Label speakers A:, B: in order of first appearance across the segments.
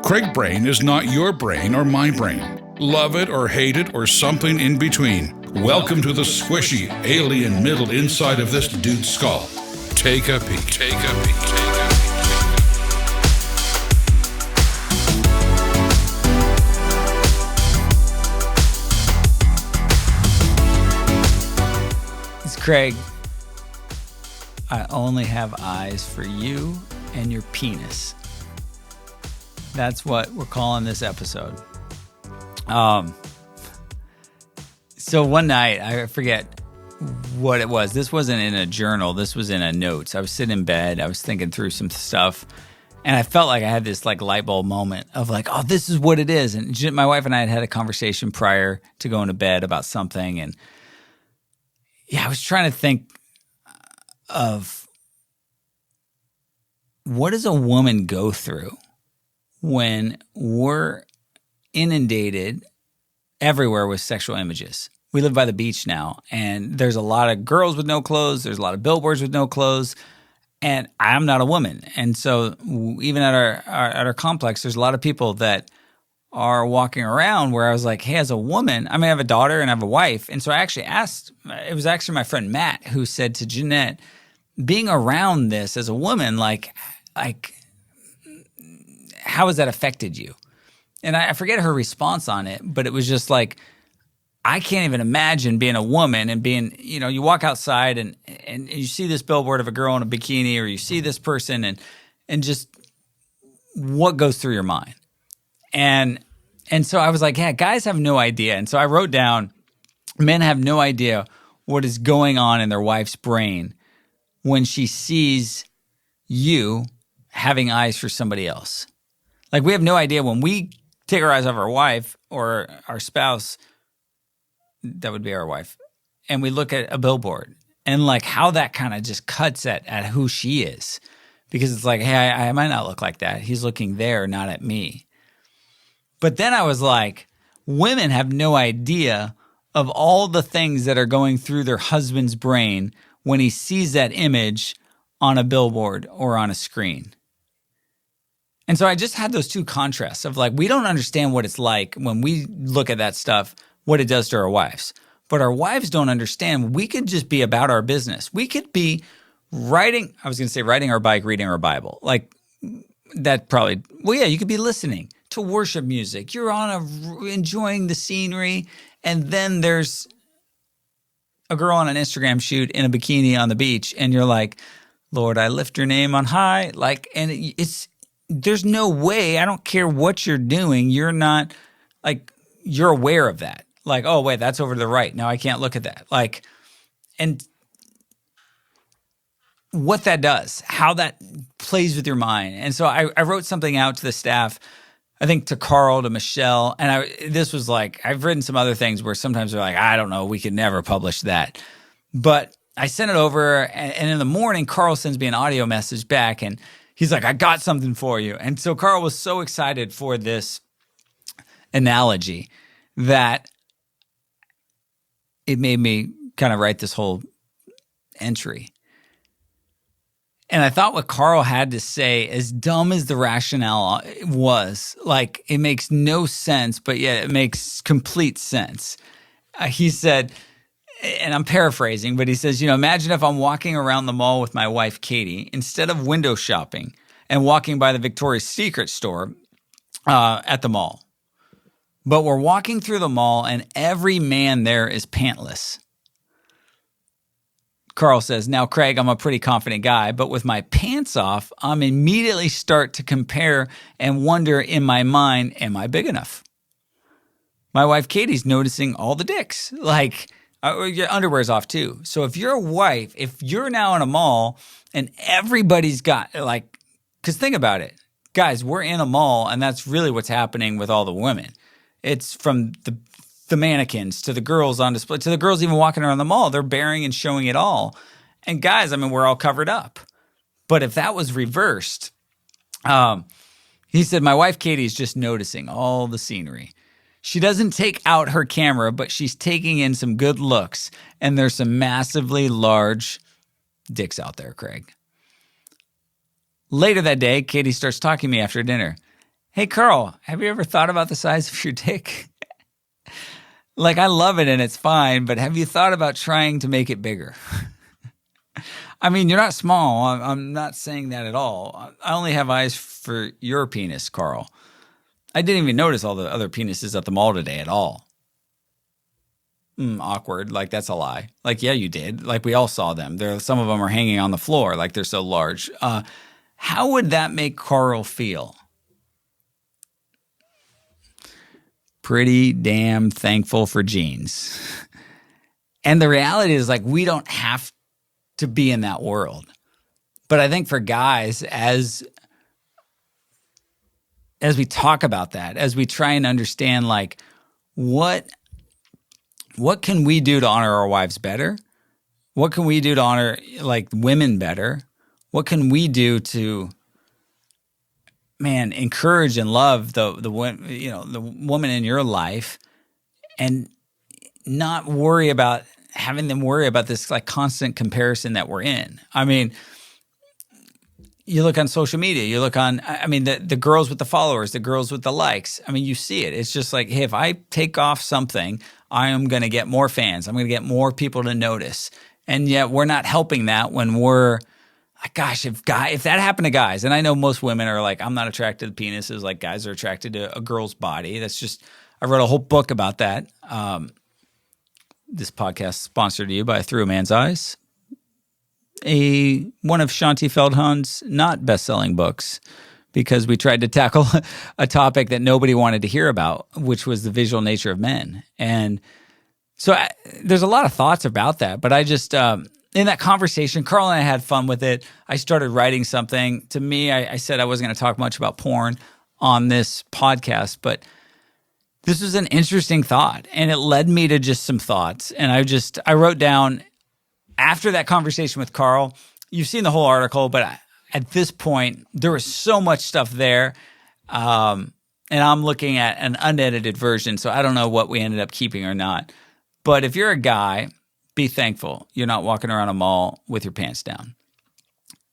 A: Craig Brain is not your brain or my brain. Love it or hate it or something in between. Welcome to the squishy, alien middle inside of this dude's skull. Take a peek. Take a peek.
B: It's Craig. I only have eyes for you and your penis. That's what we're calling this episode. So one night, I forget what it was. This wasn't in a journal. This was in a notes. I was sitting in bed. I was thinking through some stuff. And I felt like I had this like light bulb moment of like, oh, this is what it is. And my wife and I had a conversation prior to going to bed about something. And yeah, I was trying to think of what does a woman go through when we're inundated everywhere with sexual images. We live by the beach now, and there's a lot of girls with no clothes. There's a lot of billboards with no clothes, and I'm not a woman. And so even at our complex, there's a lot of people that are walking around where I was like, hey, as a woman, I have a daughter and I have a wife. And so I actually asked, it was actually my friend Matt who said to Jeanette, being around this as a woman, like how has that affected you? And I forget her response on it, but it was just like, I can't even imagine being a woman and being, you walk outside and you see this billboard of a girl in a bikini, or you see this person and just what goes through your mind. And so I was like, yeah, guys have no idea. And so I wrote down, men have no idea what is going on in their wife's brain when she sees you having eyes for somebody else. Like, we have no idea when we take our eyes off our wife or our spouse, that would be our wife, and we look at a billboard and like how that kind of just cuts at who she is. Because it's like, hey, I might not look like that. He's looking there, not at me. But then I was like, women have no idea of all the things that are going through their husband's brain when he sees that image on a billboard or on a screen. And so I just had those two contrasts of like, we don't understand what it's like when we look at that stuff, what it does to our wives. But our wives don't understand. We could just be about our business. We could be riding our bike, reading our Bible. Like that probably, well, yeah, you could be listening to worship music. You're enjoying the scenery. And then there's a girl on an Instagram shoot in a bikini on the beach. And you're like, Lord, I lift your name on high. Like, and there's no way, I don't care what you're doing. You're not like, you're aware of that. Like, oh, wait, that's over to the right. Now I can't look at that. Like, and what that does, how that plays with your mind. And so I wrote something out to the staff, I think to Carl, to Michelle. And this was like, I've written some other things where sometimes they're like, I don't know, we could never publish that. But I sent it over, and in the morning, Carl sends me an audio message back, and he's like, I got something for you. And so Carl was so excited for this analogy that it made me kind of write this whole entry. And I thought what Carl had to say, as dumb as the rationale was, like it makes no sense, but yet it makes complete sense. He said, and I'm paraphrasing, but he says, imagine if I'm walking around the mall with my wife, Katie, instead of window shopping and walking by the Victoria's Secret store at the mall. But we're walking through the mall and every man there is pantless. Carl says, now, Craig, I'm a pretty confident guy, but with my pants off, I'm immediately start to compare and wonder in my mind, am I big enough? My wife, Katie's noticing all the dicks. Like, your underwear's off too. So if you're a wife, if you're now in a mall and everybody's got like, because think about it, guys, we're in a mall and that's really what's happening with all the women. It's from the mannequins to the girls on display to the girls even walking around the mall. They're bearing and showing it all. And guys, we're all covered up. But if that was reversed, he said, my wife Katie's just noticing all the scenery. She doesn't take out her camera, but she's taking in some good looks. And there's some massively large dicks out there, Craig. Later that day, Katie starts talking to me after dinner. Hey, Carl, have you ever thought about the size of your dick? Like, I love it and it's fine, but have you thought about trying to make it bigger? I mean, you're not small. I'm not saying that at all. I only have eyes for your penis, Carl. I didn't even notice all the other penises at the mall today at all. Awkward. Like, that's a lie. Like, yeah, you did. Like, we all saw them. Some of them are hanging on the floor. Like, they're so large. How would that make Carl feel? Pretty damn thankful for jeans. And the reality is, like, we don't have to be in that world. But I think for guys, as we talk about that, as we try and understand, like, what can we do to honor our wives better? What can we do to honor, like, women better? What can we do to, man, encourage and love the woman in your life, and not worry about having them worry about this, like, constant comparison that we're in? I mean, you look on social media, you look on, I mean, the girls with the followers, the girls with the likes. I mean, you see it. It's just like, hey, if I take off something, I am going to get more fans. I'm going to get more people to notice. And yet we're not helping that when we're, gosh, if that happened to guys, and I know most women are like, I'm not attracted to penises, like guys are attracted to a girl's body. That's just, I wrote a whole book about that. This podcast is sponsored to you by Through a Man's Eyes, one of Shanti Feldhahn's not best-selling books, because we tried to tackle a topic that nobody wanted to hear about, which was the visual nature of men. And so there's a lot of thoughts about that, but I just, in that conversation, Carl and I had fun with it. I started writing something. To me, I said I wasn't going to talk much about porn on this podcast, but this was an interesting thought, and it led me to just some thoughts. And I wrote down, after that conversation with Carl, you've seen the whole article, but at this point, there was so much stuff there. And I'm looking at an unedited version, so I don't know what we ended up keeping or not. But if you're a guy, be thankful you're not walking around a mall with your pants down.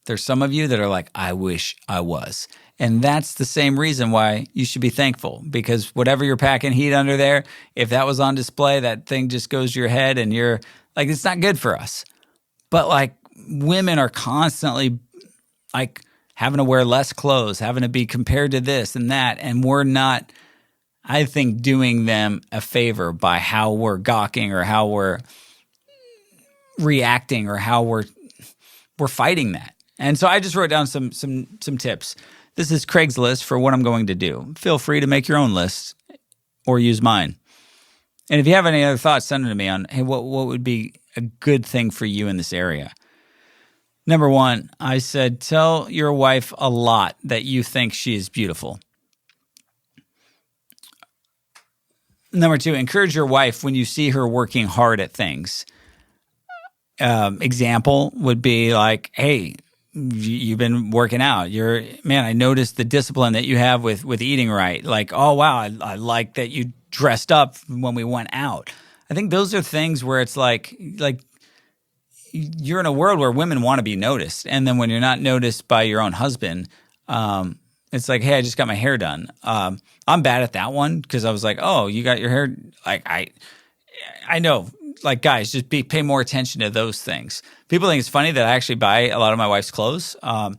B: There's some of you that are like, I wish I was. And that's the same reason why you should be thankful, because whatever you're packing heat under there, if that was on display, that thing just goes to your head and you're like, it's not good for us. But like, women are constantly like having to wear less clothes, having to be compared to this and that. And we're not, I think, doing them a favor by how we're gawking or how we're reacting or how we're fighting that. And so I just wrote down some tips. This is Craigslist for what I'm going to do. Feel free to make your own list or use mine. And if you have any other thoughts, send them to me on, hey, what would be a good thing for you in this area? Number one, I said, tell your wife a lot that you think she is beautiful. Number two, encourage your wife when you see her working hard at things. Example would be like, hey, you've been working out. I noticed the discipline that you have with eating right. Like, oh, wow, I like that you dressed up when we went out. I think those are things where it's like you're in a world where women want to be noticed. And then when you're not noticed by your own husband, it's like, hey, I just got my hair done. I'm bad at that one because I was like, oh, you got your hair. Like, I know, like, guys, just pay more attention to those things. People think it's funny that I actually buy a lot of my wife's clothes. I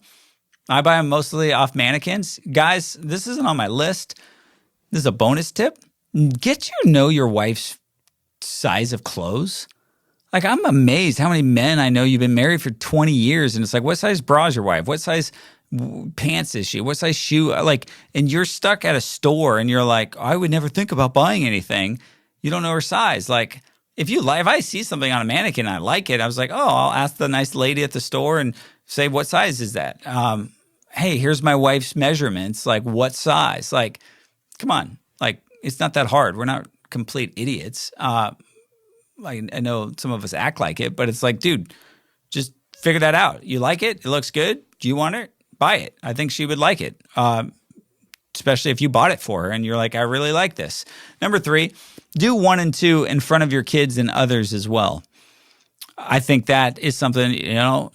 B: buy them mostly off mannequins. Guys, this isn't on my list. This is a bonus tip. Get to know your wife's size of clothes. Like, I'm amazed how many men I know you've been married for 20 years, and it's like, what size bra is your wife? What size pants is she? What size shoe? Like, and you're stuck at a store, and you're like, I would never think about buying anything. You don't know her size. Like, if I see something on a mannequin and I like it, I was like, oh, I'll ask the nice lady at the store and say, what size is that? Hey, here's my wife's measurements. Like, what size? Like, come on. Like, it's not that hard. We're not complete idiots. I know some of us act like it, but it's like, dude, just figure that out. You like it? It looks good. Do you want it? Buy it. I think she would like it, especially if you bought it for her and you're like, I really like this. Number 3, do 1 and 2 in front of your kids and others as well. I think that is something,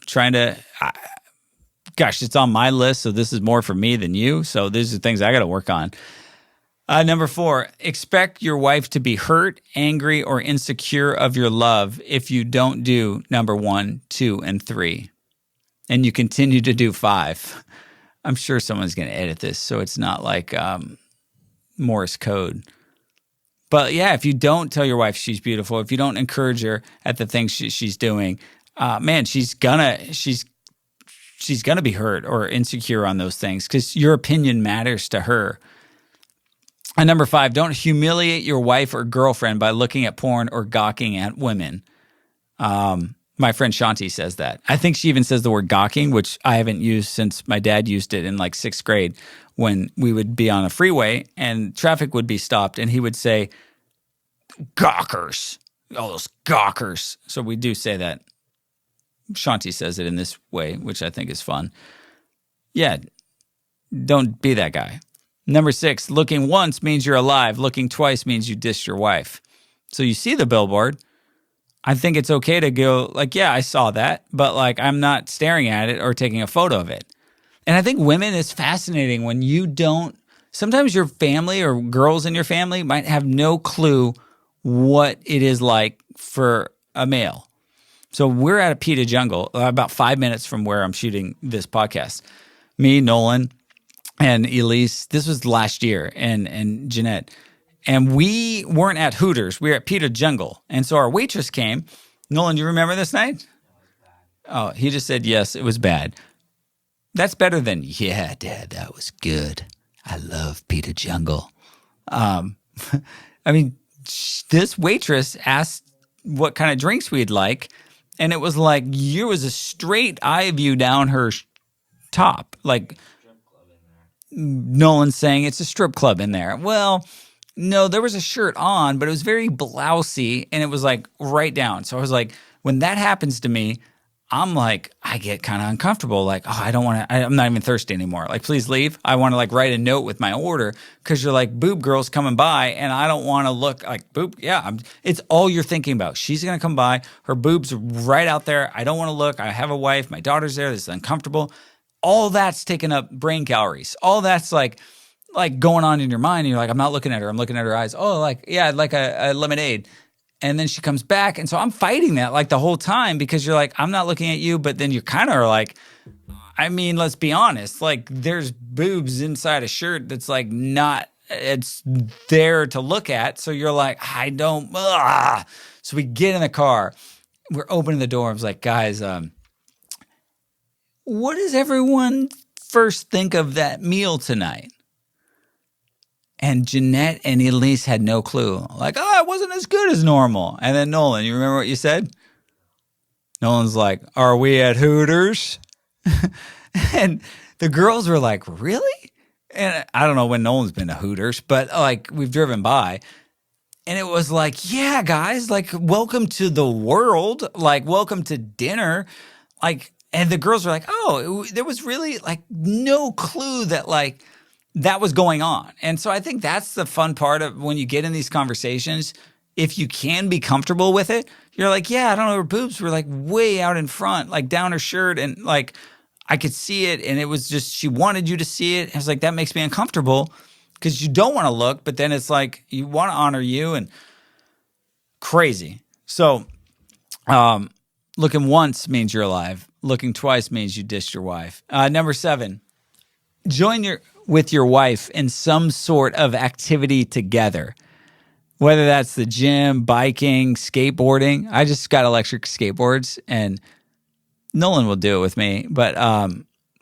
B: trying to gosh, it's on my list, so this is more for me than you. So these are things I got to work on. Number 4, expect your wife to be hurt, angry, or insecure of your love if you don't do number 1, 2, and 3. And you continue to do 5. I'm sure someone's going to edit this so it's not like Morse code. But yeah, if you don't tell your wife she's beautiful, if you don't encourage her at the things she's doing, man, she's gonna be hurt or insecure on those things because your opinion matters to her. And number 5, don't humiliate your wife or girlfriend by looking at porn or gawking at women. My friend Shanti says that. I think she even says the word gawking, which I haven't used since my dad used it in like 6th grade when we would be on a freeway and traffic would be stopped and he would say, gawkers, all those gawkers. So we do say that. Shanti says it in this way, which I think is fun. Yeah, don't be that guy. Number 6, looking once means you're alive. Looking twice means you dissed your wife. So you see the billboard. I think it's okay to go like, yeah, I saw that, but like I'm not staring at it or taking a photo of it. And I think women, it's fascinating when you don't, sometimes your family or girls in your family might have no clue what it is like for a male. So we're at a PETA jungle, about 5 minutes from where I'm shooting this podcast. Me, Nolan, and Elise, this was last year, and Jeanette. And we weren't at Hooters. We were at PETA Jungle. And so our waitress came. Nolan, do you remember this night? Oh, he just said, yes, it was bad. That's better than, yeah, Dad, that was good. I love PETA Jungle. I mean, this waitress asked what kind of drinks we'd like. And it was like, there was a straight eye view down her top. Like, Nolan's saying it's a strip club in there. Well, no, there was a shirt on, but it was very blousy and it was like right down. So I was like, when that happens to me, I'm like, I get kind of uncomfortable. Like, oh, I don't want to, I'm not even thirsty anymore. Like, please leave. I want to like write a note with my order because you're like boob girls coming by and I don't want to look like boob. Yeah, it's all you're thinking about. She's going to come by. Her boob's right out there. I don't want to look. I have a wife. My daughter's there. This is uncomfortable. All that's taking up brain calories. All that's like going on in your mind. And you're like, I'm not looking at her. I'm looking at her eyes. Oh, like, yeah, I'd like a lemonade. And then she comes back. And so I'm fighting that like the whole time because you're like, I'm not looking at you. But then you kind of are like, I mean, let's be honest. Like there's boobs inside a shirt that's like not, it's there to look at. So you're like, I don't, So we get in the car. We're opening the door. I was like, guys, what does everyone first think of that meal tonight? And Jeanette and Elise had no clue. Like, oh, it wasn't as good as normal. And then Nolan, you remember what you said? Nolan's like, are we at Hooters? And the girls were like, really? And I don't know when Nolan's been to Hooters, but like we've driven by. And it was like, yeah, guys, like welcome to the world. Like welcome to dinner. Like, and the girls were like, oh, there was really like no clue that like that was going on. And so I think that's the fun part of when you get in these conversations. If you can be comfortable with it, you're like, yeah, I don't know, her boobs were like way out in front, like down her shirt. And like, I could see it. And it was just, she wanted you to see it. I was like, that makes me uncomfortable because you don't want to look, but then it's like, you want to honor you and crazy. So, looking once means you're alive. Looking twice means you dissed your wife. Number 7, join with your wife in some sort of activity together. Whether that's the gym, biking, skateboarding. I just got electric skateboards and Nolan will do it with me. But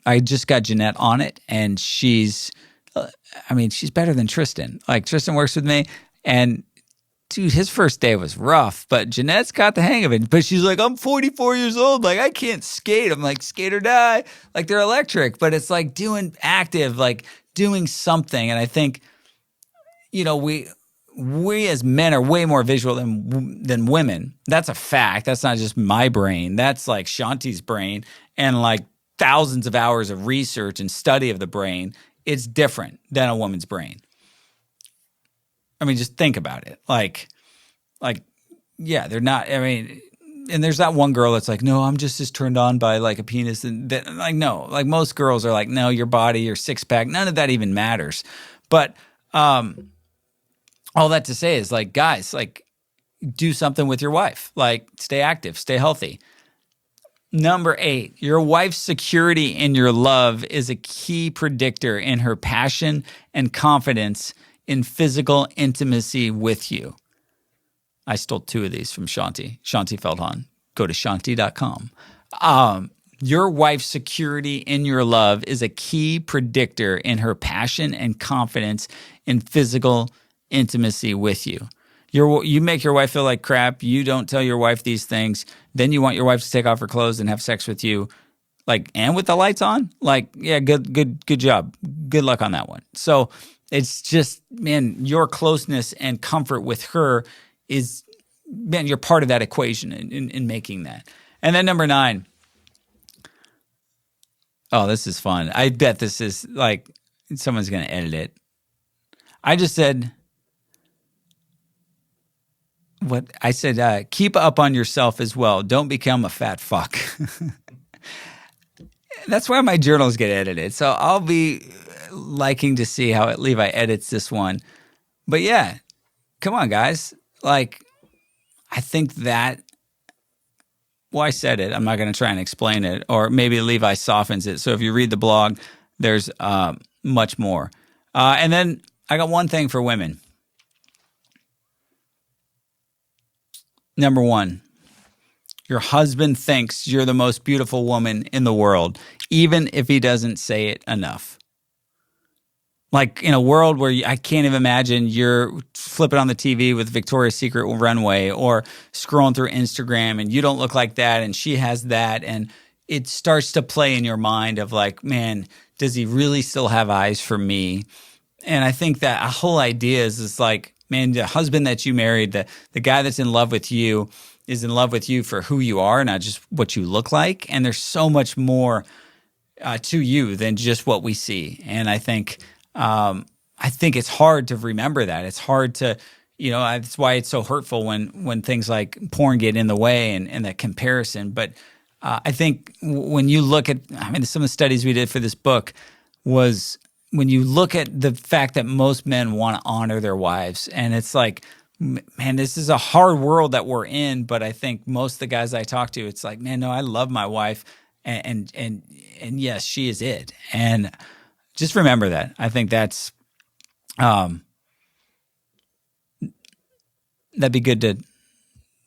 B: I just got Jeanette on it and she's better than Tristan. Like Tristan works with me and dude, his first day was rough, but Jeanette's got the hang of it. But she's like, I'm 44 years old. Like, I can't skate. I'm like, skate or die. Like, they're electric, but it's like doing active, like doing something. And I think, you know, we as men are way more visual than women. That's a fact. That's not just my brain. That's like Shanti's brain and like thousands of hours of research and study of the brain. It's different than a woman's brain. I mean, just think about it. Like, yeah, they're not, I mean, there's that one girl that's like, no, I'm just as turned on by like a penis. And that, like, no, like most girls are like, no, your body, your six pack, none of that even matters. But all that to say is like, guys, like do something with your wife, like stay active, stay healthy. Number 8, your wife's security in your love is a key predictor in her passion and confidence in physical intimacy with you. I stole 2 of these from Shanti Feldhahn. Go to shanti.com. Your wife's security in your love is a key predictor in her passion and confidence in physical intimacy with you. You make your wife feel like crap. You don't tell your wife these things. Then you want your wife to take off her clothes and have sex with you, like, and with the lights on. Like, yeah, good job. Good luck on that one. So it's just, man, your closeness and comfort with her is, man, you're part of that equation in making that. And then number 9. Oh, this is fun. I bet this is like someone's going to edit it. I just said. What I said, keep up on yourself as well. Don't become a fat fuck. That's why my journals get edited. So I'll be liking to see how Levi edits this one. But yeah, come on, guys. Like, I think that, well, I said it. I'm not going to try and explain it. Or maybe Levi softens it. So if you read the blog, there's much more. And then I got one thing for women. Number 1, your husband thinks you're the most beautiful woman in the world, even if he doesn't say it enough. Like in a world where I can't even imagine you're flipping on the TV with Victoria's Secret runway or scrolling through Instagram and you don't look like that and she has that. And it starts to play in your mind of like, man, does he really still have eyes for me? And I think that a whole idea is like, man, the husband that you married, the guy that's in love with you is in love with you for who you are, not just what you look like. And there's so much more to you than just what we see. And I think it's hard to remember that. It's hard to, that's why it's so hurtful when things like porn get in the way and that comparison. But I think when you look at, some of the studies we did for this book was, when you look at the fact that most men want to honor their wives, and it's like, man, this is a hard world that we're in, but I think most of the guys I talk to, it's like, man, no, I love my wife, and yes, she is it. And just remember that. I think that's that'd be good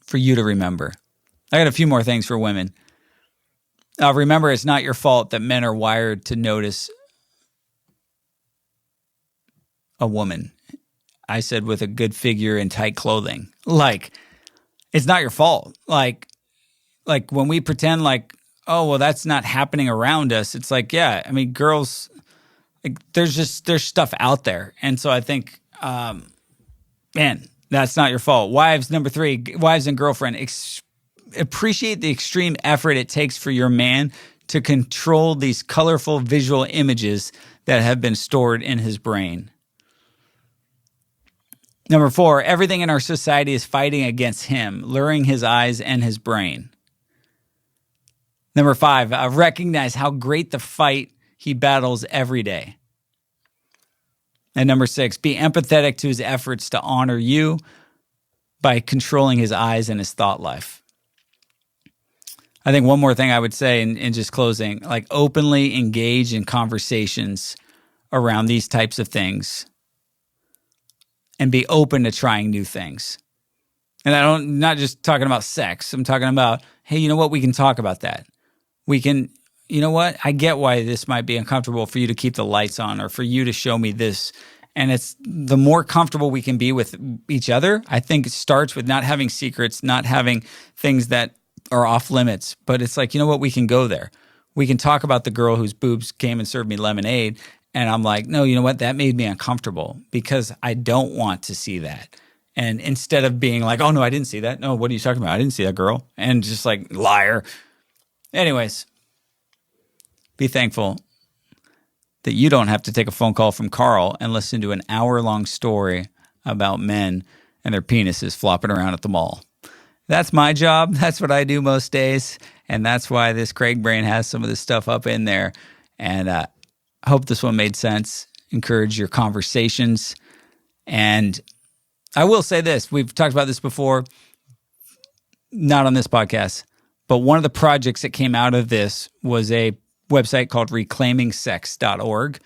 B: for you to remember. I got a few more things for women. Remember, it's not your fault that men are wired to notice a woman. I said with a good figure and tight clothing. Like, it's not your fault. Like when we pretend like, oh, well, that's not happening around us. It's like, yeah, girls, like, there's stuff out there. And so I think, man, that's not your fault. Wives, number 3, wives and girlfriend, appreciate the extreme effort it takes for your man to control these colorful visual images that have been stored in his brain. Number 4, everything in our society is fighting against him, luring his eyes and his brain. Number 5, recognize how great the fight he battles every day. And number 6, be empathetic to his efforts to honor you by controlling his eyes and his thought life. I think one more thing I would say in just closing, like openly engage in conversations around these types of things. And be open to trying new things. And not just talking about sex. I'm talking about, hey, you know what? We can talk about that. We can, you know what? I get why this might be uncomfortable for you to keep the lights on or for you to show me this. And it's the more comfortable we can be with each other, I think it starts with not having secrets, not having things that are off limits. But it's like, you know what? We can go there. We can talk about the girl whose boobs came and served me lemonade. And I'm like, no, you know what? That made me uncomfortable because I don't want to see that. And instead of being like, oh, no, I didn't see that. No, what are you talking about? I didn't see that girl. And just like, liar. Anyways, be thankful that you don't have to take a phone call from Carl and listen to an hour-long story about men and their penises flopping around at the mall. That's my job. That's what I do most days. And that's why this Craig Brain has some of this stuff up in there. And I hope this one made sense. Encourage your conversations. And I will say this. We've talked about this before, not on this podcast, but one of the projects that came out of this was a website called reclaimingsex.org.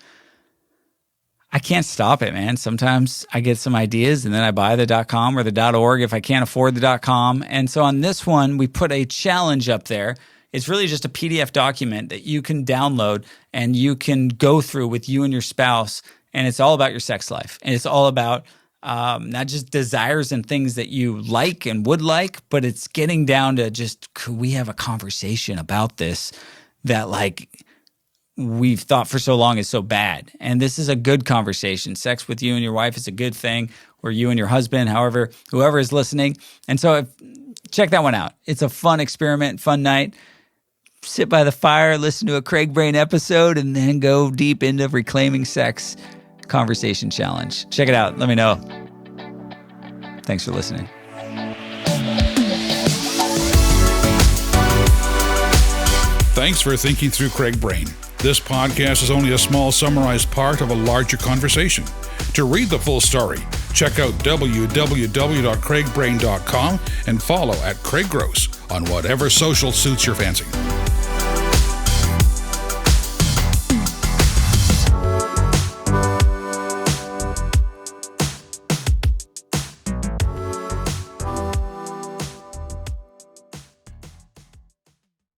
B: I can't stop it, man. Sometimes I get some ideas and then I buy the .com or the .org if I can't afford the .com. And so on this one, we put a challenge up there. It's really just a PDF document that you can download and you can go through with you and your spouse. And it's all about your sex life. And it's all about not just desires and things that you like and would like, but it's getting down to just, could we have a conversation about this that like we've thought for so long is so bad. And this is a good conversation. Sex with you and your wife is a good thing, or you and your husband, whoever is listening. And so check that one out. It's a fun experiment, fun night. Sit by the fire, listen to a Craig Brain episode, and then go deep into Reclaiming Sex Conversation Challenge. Check it out. Let me know. Thanks for listening.
A: Thanks for thinking through Craig Brain. This podcast is only a small summarized part of a larger conversation. To read the full story, check out www.craigbrain.com and follow @Craig Gross on whatever social suits your fancy.